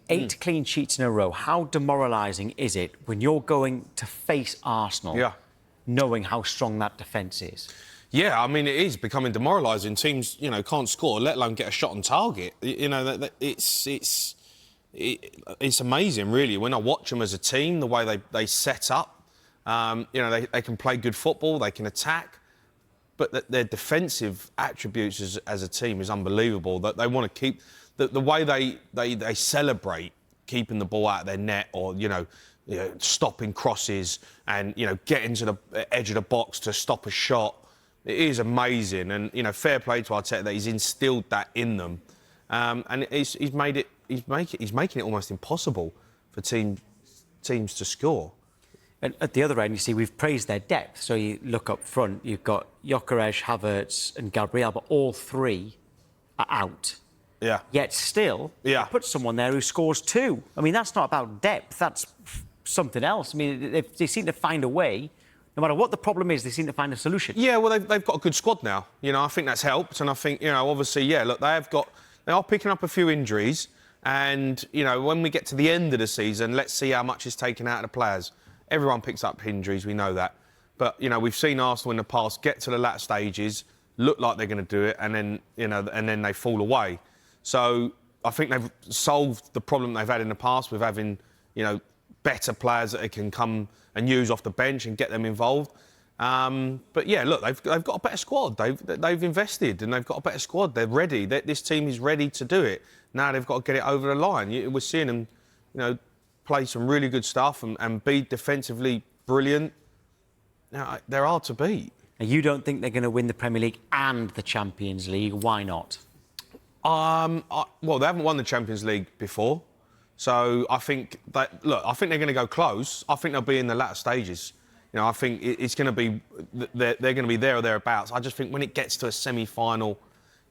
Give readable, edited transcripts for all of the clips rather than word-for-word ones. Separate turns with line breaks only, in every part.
8 clean sheets in a row. How demoralising is it when you're going to face Arsenal, knowing how strong that defence is?
Yeah, I mean, it is becoming demoralising. Teams, can't score, let alone get a shot on target. It's amazing, really. When I watch them as a team, the way they set up, they can play good football, they can attack, but their defensive attributes as a team is unbelievable. That they want to keep the way they celebrate keeping the ball out of their net, or stopping crosses and getting to the edge of the box to stop a shot. It is amazing, and fair play to Arteta that he's instilled that in them, and he's making it almost impossible for teams to score.
And at the other end, you see, we've praised their depth. So you look up front, you've got Gyökeres, Havertz and Gabriel, but all three are out.
Yeah.
Yet still, you put someone there who scores 2. I mean, that's not about depth. That's something else. I mean, they seem to find a way. No matter what the problem is, they seem to find a solution.
Yeah, well, they've got a good squad now. I think that's helped. And I think, obviously, look, they are picking up a few injuries. And, when we get to the end of the season, let's see how much is taken out of the players. Everyone picks up injuries, we know that. But, we've seen Arsenal in the past get to the latter stages, look like they're going to do it, and then, and then they fall away. So I think they've solved the problem they've had in the past with having, better players that they can come and use off the bench and get them involved. But yeah, look, they've got a better squad. They've invested and they've got a better squad. They're ready. This team is ready to do it. Now they've got to get it over the line. We're seeing them, play some really good stuff and be defensively brilliant. Now they're hard to beat.
And you don't think they're going to win the Premier League and the Champions League? Why not?
Well, they haven't won the Champions League before. So I think they're going to go close. I think they'll be in the latter stages. I think it's going to be, they're going to be there or thereabouts. I just think when it gets to a semi-final,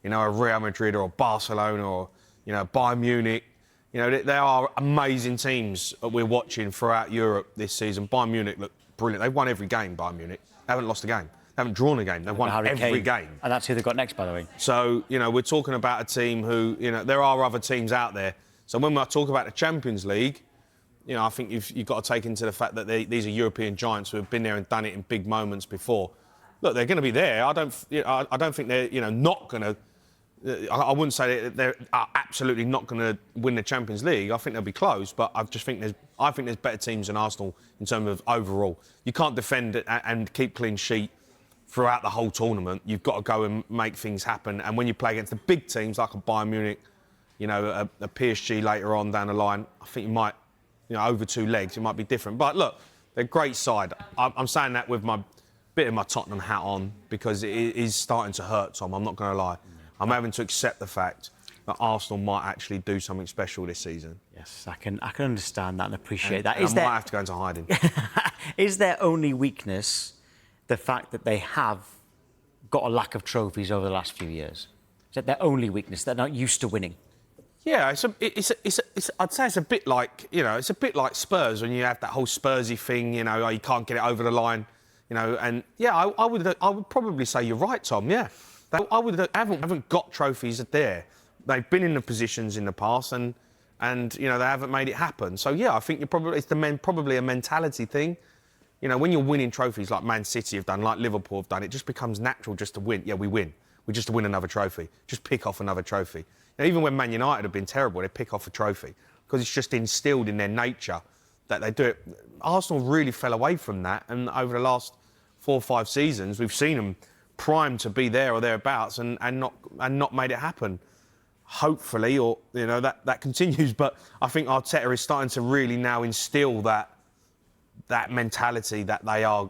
a Real Madrid or a Barcelona or, Bayern Munich, there are amazing teams that we're watching throughout Europe this season. Bayern Munich look brilliant. They've won every game, Bayern Munich. They haven't lost a game. They haven't drawn a game. They've won every game.
And that's who they've got next, by the way.
So, we're talking about a team who, there are other teams out there. So when I talk about the Champions League, I think you've got to take into the fact that these are European giants who have been there and done it in big moments before. Look, they're going to be there. I don't think they're, not going to. I wouldn't say they're absolutely not going to win the Champions League. I think they'll be close, but I think there's better teams than Arsenal in terms of overall. You can't defend it and keep clean sheet throughout the whole tournament. You've got to go and make things happen. And when you play against the big teams like a Bayern Munich, a PSG later on down the line, I think you might, over 2 legs, it might be different. But look, they're a great side. I'm saying that with my bit of my Tottenham hat on because it is starting to hurt, Tom. I'm not going to lie. I'm having to accept the fact that Arsenal might actually do something special this season.
Yes, I can understand that and appreciate that.
I might have to go into hiding.
Is their only weakness the fact that they have got a lack of trophies over the last few years? Is that their only weakness? They're not used to winning?
Yeah, I'd say it's a bit like, it's a bit like Spurs when you have that whole Spursy thing, you can't get it over the line, and yeah, I would probably say you're right, Tom. Yeah, they haven't got trophies there. They've been in the positions in the past, and they haven't made it happen. So yeah, I think it's probably a mentality thing. When you're winning trophies like Man City have done, like Liverpool have done, it just becomes natural just to win. Yeah, we win. We just win another trophy. Just pick off another trophy. Even when Man United have been terrible, they pick off a trophy because it's just instilled in their nature that they do it. Arsenal really fell away from that, and over the last 4 or 5 seasons, we've seen them primed to be there or thereabouts and not made it happen. Hopefully, or that continues. But I think Arteta is starting to really now instill that mentality that they are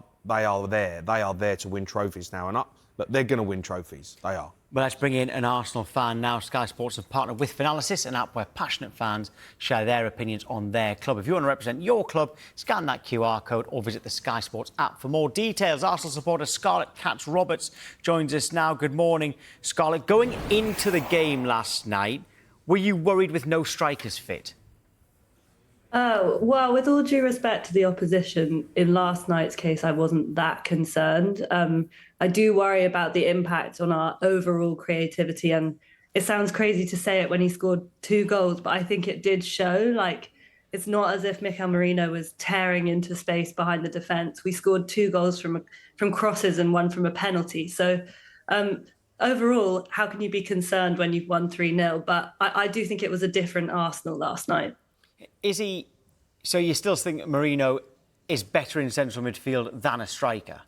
there. They are there to win trophies now, and they're going to win trophies. They are.
Well, let's bring in an Arsenal fan now. Sky Sports have partnered with Finalysis, an app where passionate fans share their opinions on their club. If you want to represent your club, scan that QR code or visit the Sky Sports app for more details. Arsenal supporter Scarlett Katz-Roberts joins us now. Good morning, Scarlett. Going into the game last night, were you worried with no strikers fit?
Oh, well, with all due respect to the opposition, in last night's case, I wasn't that concerned. I do worry about the impact on our overall creativity and it sounds crazy to say it when he scored 2 goals, but I think it did show. Like, it's not as if Mikel Merino was tearing into space behind the defence. We scored 2 goals from crosses and one from a penalty. So um, overall, how can you be concerned when you've won 3-0? But I do think it was a different Arsenal last night.
Is he... So you still think Marino is better in central midfield than a striker?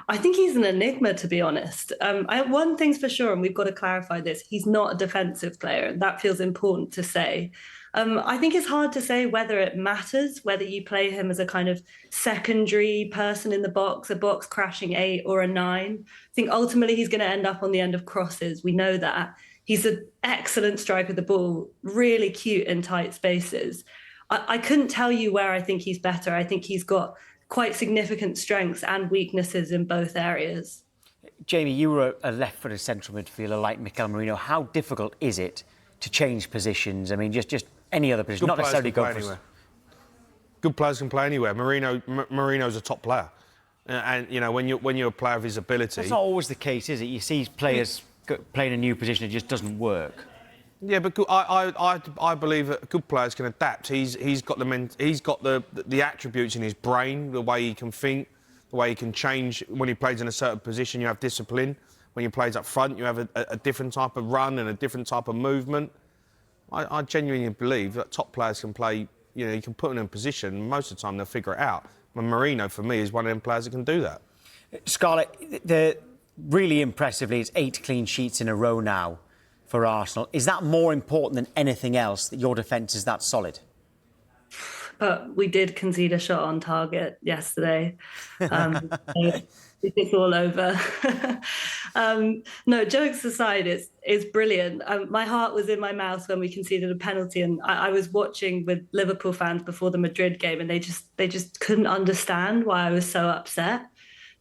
I think he's an enigma, to be honest. One thing's for sure, and we've got to clarify this, he's not a defensive player, and that feels important to say. I think it's hard to say whether it matters, whether you play him as a kind of secondary person in the box, a box crashing 8 or a 9. I think ultimately he's going to end up on the end of crosses. We know that. He's an excellent striker of the ball, really cute in tight spaces. I couldn't tell you where I think he's better. I think he's got quite significant strengths and weaknesses in both areas.
Jamie, you were a left-footed central midfielder like Mikel Merino. How difficult is it to change positions? I mean, just any other position, not necessarily go for
anywhere. Good players can play anywhere. Marino's a top player, and you know when you're a player of his ability.
That's not always the case, is it? You see players playing a new position, it just doesn't work.
Yeah, but I believe that good players can adapt. He's got the attributes in his brain, the way he can think, the way he can change. When he plays in a certain position, you have discipline. When he plays up front, you have a different type of run and a different type of movement. I genuinely believe that top players can play. You know, you can put them in a position. Most of the time, they'll figure it out. And Marino, for me, is one of them players that can do that.
Scarlett, really impressively, it's 8 clean sheets in a row now for Arsenal. Is that more important than anything else, that your defence is that solid?
But we did concede a shot on target yesterday. So it's all over. No, jokes aside, it's brilliant. My heart was in my mouth when we conceded a penalty, and I was watching with Liverpool fans before the Madrid game, and they just couldn't understand why I was so upset.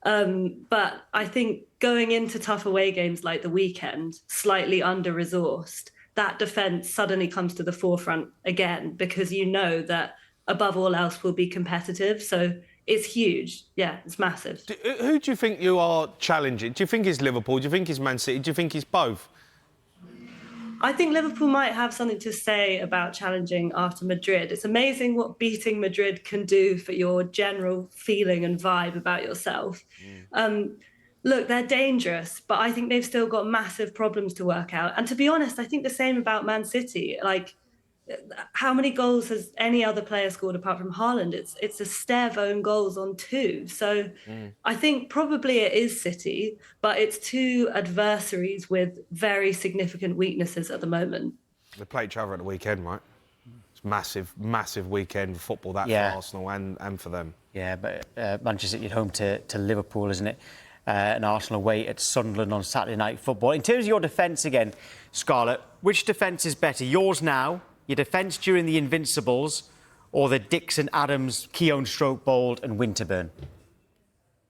But I think going into tough away games like the weekend, slightly under-resourced, that defence suddenly comes to the forefront again, because you know that above all else will be competitive. So it's huge. Yeah, it's massive.
Who do you think you are challenging? Do you think it's Liverpool? Do you think it's Man City? Do you think it's both?
I think Liverpool might have something to say about challenging after Madrid. It's amazing what beating Madrid can do for your general feeling and vibe about yourself. Look, they're dangerous, but I think they've still got massive problems to work out. And to be honest, I think the same about Man City. Like, how many goals has any other player scored apart from Haaland? It's a Stev own goals on 2. So I think probably it is City, but it's 2 adversaries with very significant weaknesses at the moment.
They play each other at the weekend, right? It's massive weekend football that for Arsenal and for them. Yeah,
but Manchester City at home to Liverpool, isn't it? And Arsenal away at Sunderland on Saturday Night Football. In terms of your defence again, Scarlett, which defence is better? Yours now, your defence during the Invincibles, or the Dixon, Adams, Keown, Stroke, Bold and Winterburn?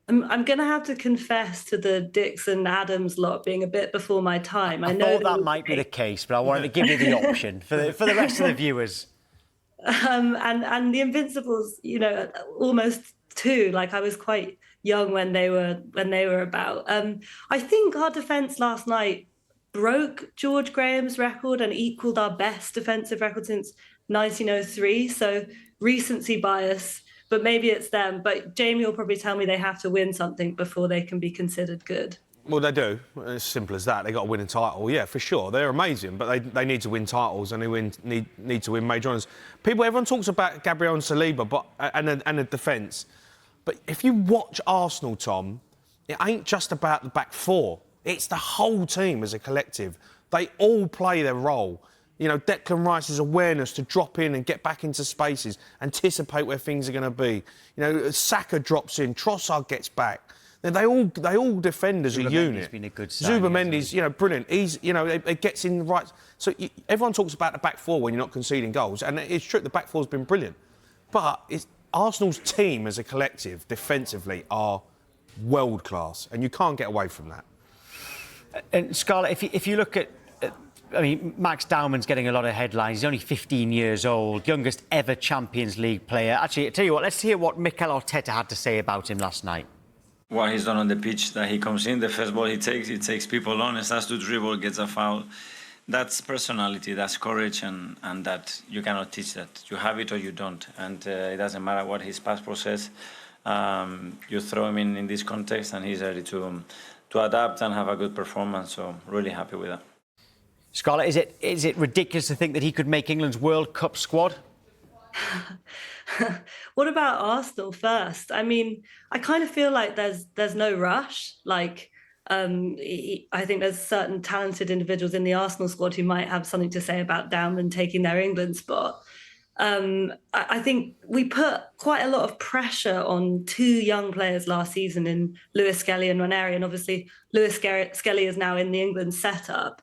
I'm going to have to confess to the Dixon, Adams lot being a bit before my time.
I know that might be the case, but I wanted to give you the option for the rest of the viewers.
And the Invincibles, you know, almost 2. Like, I was quite young when they were about. I think our defence last night broke George Graham's record and equalled our best defensive record since 1903. So recency bias, but maybe it's them. But Jamie will probably tell me they have to win something before they can be considered good.
Well, they do. It's simple as that. They got to win a title. Yeah, for sure. They're amazing, but they need to win titles and they need to win major honours. Everyone talks about Gabriel and Saliba, and the defence. But if you watch Arsenal, Tom, it ain't just about the back 4. It's the whole team as a collective. They all play their role. You know, Declan Rice's awareness to drop in and get back into spaces, anticipate where things are going to be. You know, Saka drops in, Trossard gets back. They all defend as a unit.
Been a good signing,
Zubimendi's, you know, brilliant. He's, you know, it gets in the right. So everyone talks about the back 4 when you're not conceding goals, and it's true. The back 4's been brilliant, but Arsenal's team as a collective defensively are world class, and you can't get away from that.
And Scarlett, if you look at, I mean, Max Dowman's getting a lot of headlines. He's only 15 years old, youngest ever Champions League player. Actually, I tell you what, let's hear what Mikel Arteta had to say about him last night.
what he's done on the pitch, that he comes in, the first ball he takes people on and starts to dribble, gets a foul. That's personality, that's courage, and that you cannot teach that. You have it or you don't, and it doesn't matter what his passport says. You throw him in this context and he's ready to adapt and have a good performance, so really happy with that.
Scarlett, is it ridiculous to think that he could make England's World Cup squad?
What about Arsenal first? I mean, I kind of feel like there's no rush. Like, I think there's certain talented individuals in the Arsenal squad who might have something to say about Downman taking their England spot. I think we put quite a lot of pressure on two young players last season in Lewis Skelly and Ranieri, and obviously Lewis Skelly is now in the England setup.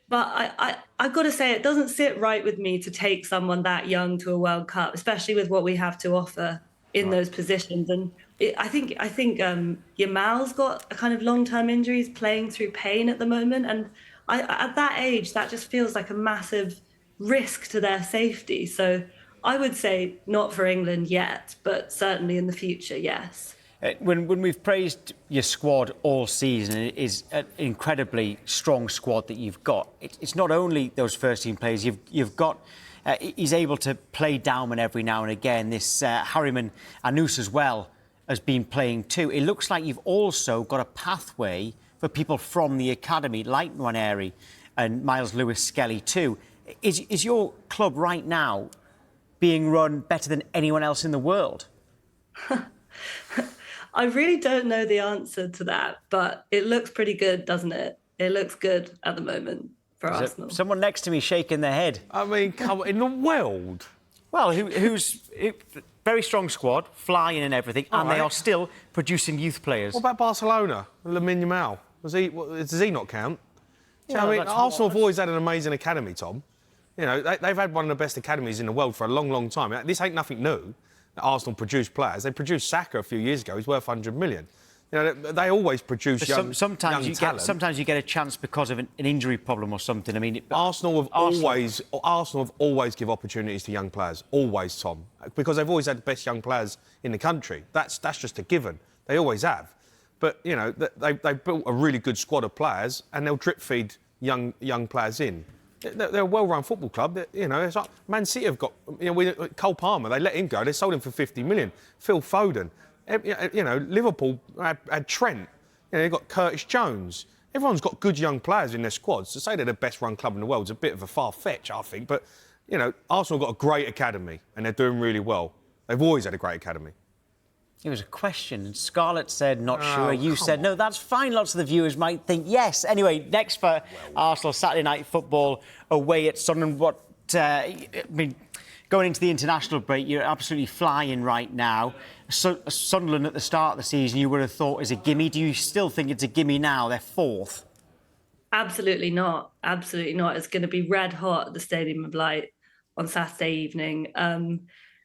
But I've got to say, it doesn't sit right with me to take someone that young to a World Cup, especially with what we have to offer in those positions. And I think Yamal's got a kind of long-term injuries, playing through pain at the moment. And at that age, that just feels like a massive risk to their safety. So I would say not for England yet, but certainly in the future, yes.
When we've praised your squad all season, it is an incredibly strong squad that you've got. It's not only those first-team players. You've got... he's able to play Downman every now and again. This Harriman Anous as well has been playing too. It looks like you've also got a pathway for people from the academy, like Ranieri and Miles Lewis-Skelly too. Is your club right now being run better than anyone else in the world?
I really don't know the answer to that, but it looks pretty good, doesn't it? It looks good at the moment for Arsenal.
Someone next to me shaking their head.
I mean, come on, in the world.
Well, who's very strong squad, flying and everything, and they are still producing youth players.
What about Barcelona? Lamine Yamal? Does he not count?
Yeah,
I mean, Arsenal have always had an amazing academy, Tom. You know, they've had one of the best academies in the world for a long, long time. This ain't nothing new. Arsenal produce players. They produced Saka a few years ago. He's worth 100 million. You know, they always produce young talent.
Sometimes you get a chance because of an injury problem or something. I mean,
Arsenal have always give opportunities to young players. Always, Tom, because they've always had the best young players in the country. That's just a given. They always have. But you know, they've built a really good squad of players, and they'll drip feed young players in. They're a well-run football club. You know, it's like Man City have got. You know, Cole Palmer. They let him go. They sold him for 50 million. Phil Foden. You know, Liverpool had Trent. You know, they've got Curtis Jones. Everyone's got good young players in their squads. To say they're the best-run club in the world is a bit of a far-fetch, I think. But you know, Arsenal got a great academy, and they're doing really well. They've always had a great academy.
It was a question, and Scarlett said not sure. You said no, that's fine. Lots of the viewers might think yes. Anyway, next for Arsenal, Saturday night football away at Sunderland. I mean, going into the international break, you're absolutely flying right now. Sunderland at the start of the season, you would have thought is a gimme. Do you still think it's a gimme now? They're fourth.
Absolutely not. Absolutely not. It's going to be red hot at the Stadium of Light on Saturday evening.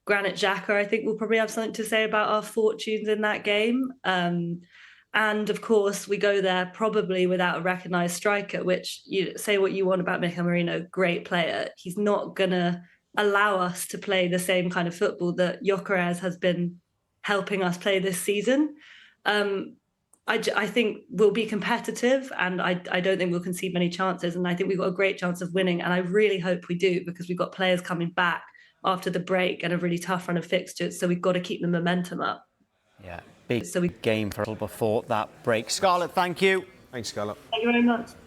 Granit Xhaka, I think, will probably have something to say about our fortunes in that game. And of course, we go there probably without a recognised striker, which, you say what you want about Mikel Merino, great player. He's not going to allow us to play the same kind of football that Gyökeres has been helping us play this season. I think we'll be competitive, and I don't think we'll concede many chances. And I think we've got a great chance of winning. And I really hope we do, because we've got players coming back after the break and a really tough run of fixtures. So we've got to keep the momentum up.
Yeah, big game for us before that break. Scarlett, thank you.
Thanks, Scarlett.
Thank you very much.